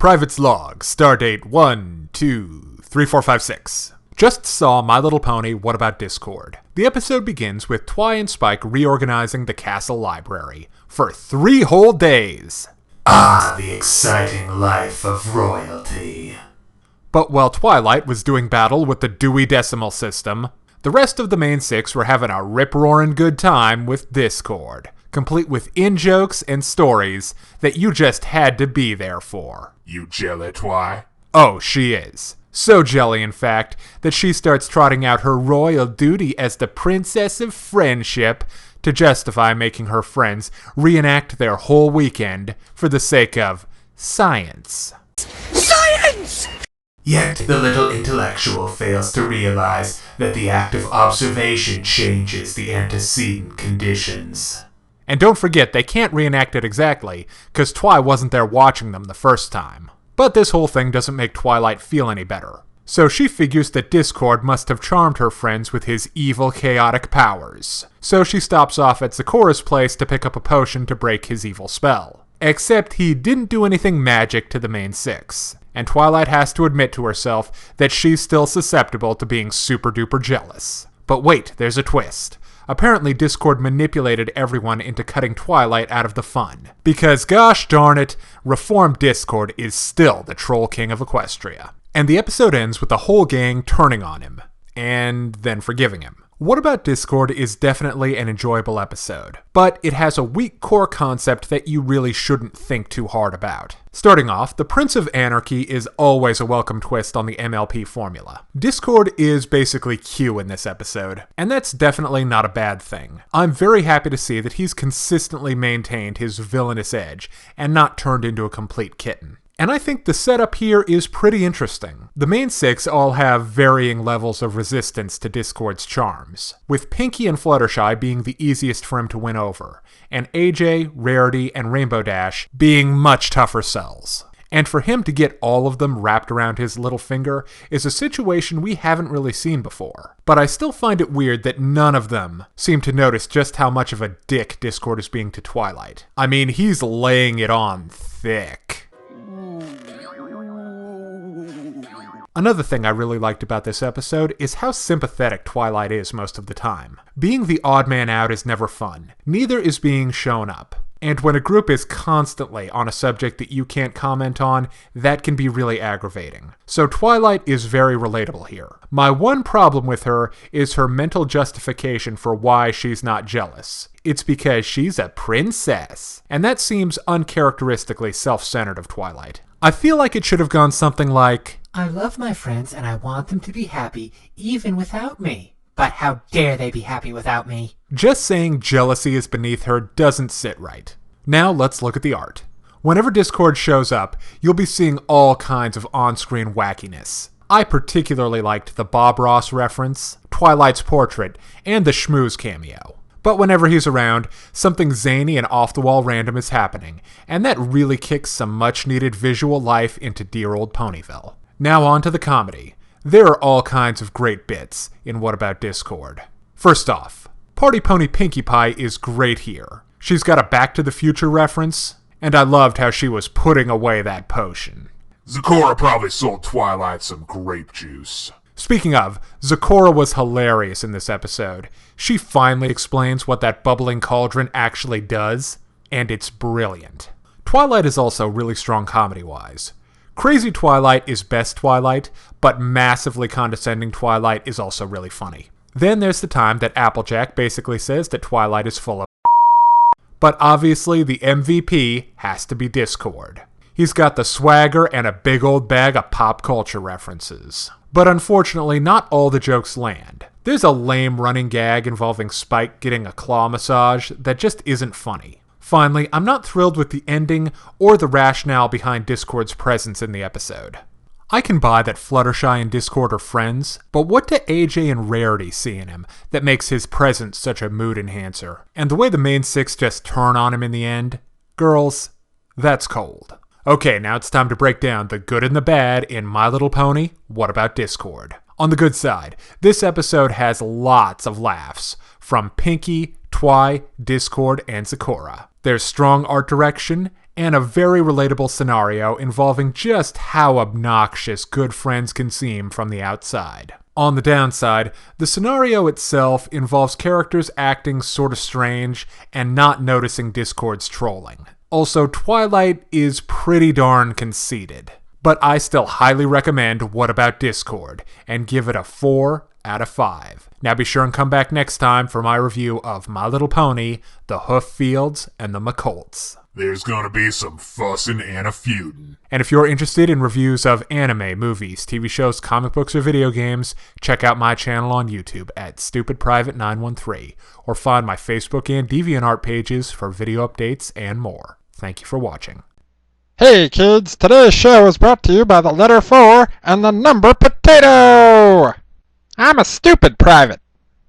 Private's log, stardate 1234556. Just saw My Little Pony, What About Discord? The episode begins with Twi and Spike reorganizing the castle library for 3 whole days. Ah, the exciting life of royalty. But while Twilight was doing battle with the Dewey Decimal System, the rest of the main 6 were having a rip-roaring good time with Discord, complete with in-jokes and stories that you just had to be there for. You jelly, Twi? Oh, she is. So jelly, in fact, that she starts trotting out her royal duty as the Princess of Friendship to justify making her friends reenact their whole weekend for the sake of science. Science! Yet the little intellectual fails to realize that the act of observation changes the antecedent conditions. And don't forget, they can't reenact it exactly, because Twi wasn't there watching them the first time. But this whole thing doesn't make Twilight feel any better. So she figures that Discord must have charmed her friends with his evil, chaotic powers. So she stops off at Zecora's place to pick up a potion to break his evil spell. Except he didn't do anything magic to the main 6. And Twilight has to admit to herself that she's still susceptible to being super duper jealous. But wait, there's a twist. Apparently Discord manipulated everyone into cutting Twilight out of the fun. Because gosh darn it, reformed Discord is still the Troll King of Equestria. And the episode ends with the whole gang turning on him, and then forgiving him. What About Discord is definitely an enjoyable episode, but it has a weak core concept that you really shouldn't think too hard about. Starting off, the Prince of Anarchy is always a welcome twist on the MLP formula. Discord is basically Q in this episode, and that's definitely not a bad thing. I'm very happy to see that he's consistently maintained his villainous edge, and not turned into a complete kitten. And I think the setup here is pretty interesting. The main 6 all have varying levels of resistance to Discord's charms, with Pinkie and Fluttershy being the easiest for him to win over, and AJ, Rarity, and Rainbow Dash being much tougher sells. And for him to get all of them wrapped around his little finger is a situation we haven't really seen before. But I still find it weird that none of them seem to notice just how much of a dick Discord is being to Twilight. I mean, he's laying it on thick. Another thing I really liked about this episode is how sympathetic Twilight is most of the time. Being the odd man out is never fun. Neither is being shown up. And when a group is constantly on a subject that you can't comment on, that can be really aggravating. So Twilight is very relatable here. My one problem with her is her mental justification for why she's not jealous. It's because she's a princess. And that seems uncharacteristically self-centered of Twilight. I feel like it should have gone something like, I love my friends and I want them to be happy even without me. But how dare they be happy without me? Just saying jealousy is beneath her doesn't sit right. Now let's look at the art. Whenever Discord shows up, you'll be seeing all kinds of on-screen wackiness. I particularly liked the Bob Ross reference, Twilight's portrait, and the Schmooze cameo. But whenever he's around, something zany and off-the-wall random is happening, and that really kicks some much-needed visual life into dear old Ponyville. Now on to the comedy. There are all kinds of great bits in What About Discord. First off, Party Pony Pinkie Pie is great here. She's got a Back to the Future reference, and I loved how she was putting away that potion. Zecora probably sold Twilight some grape juice. Speaking of, Zecora was hilarious in this episode. She finally explains what that bubbling cauldron actually does, and it's brilliant. Twilight is also really strong comedy-wise. Crazy Twilight is best Twilight, but massively condescending Twilight is also really funny. Then there's the time that Applejack basically says that Twilight is full of but obviously the MVP has to be Discord. He's got the swagger and a big old bag of pop culture references. But unfortunately, not all the jokes land. There's a lame running gag involving Spike getting a claw massage that just isn't funny. Finally, I'm not thrilled with the ending or the rationale behind Discord's presence in the episode. I can buy that Fluttershy and Discord are friends, but what do AJ and Rarity see in him that makes his presence such a mood enhancer? And the way the main 6 just turn on him in the end? Girls, that's cold. Okay, now it's time to break down the good and the bad in My Little Pony, What About Discord? On the good side, this episode has lots of laughs from Pinkie, Twi, Discord, and Zecora. There's strong art direction, and a very relatable scenario involving just how obnoxious good friends can seem from the outside. On the downside, the scenario itself involves characters acting sorta strange and not noticing Discord's trolling. Also, Twilight is pretty darn conceited. But I still highly recommend What About Discord, and give it a 4 out of 5. Now be sure and come back next time for my review of My Little Pony, The Hooffields, and The McColts. There's gonna be some fussing and a feuding. And if you're interested in reviews of anime, movies, TV shows, comic books, or video games, check out my channel on YouTube at StupidPrivate913, or find my Facebook and Deviantart pages for video updates and more. Thank you for watching. Hey kids, today's show is brought to you by the letter 4 and the number potato! I'm a stupid private.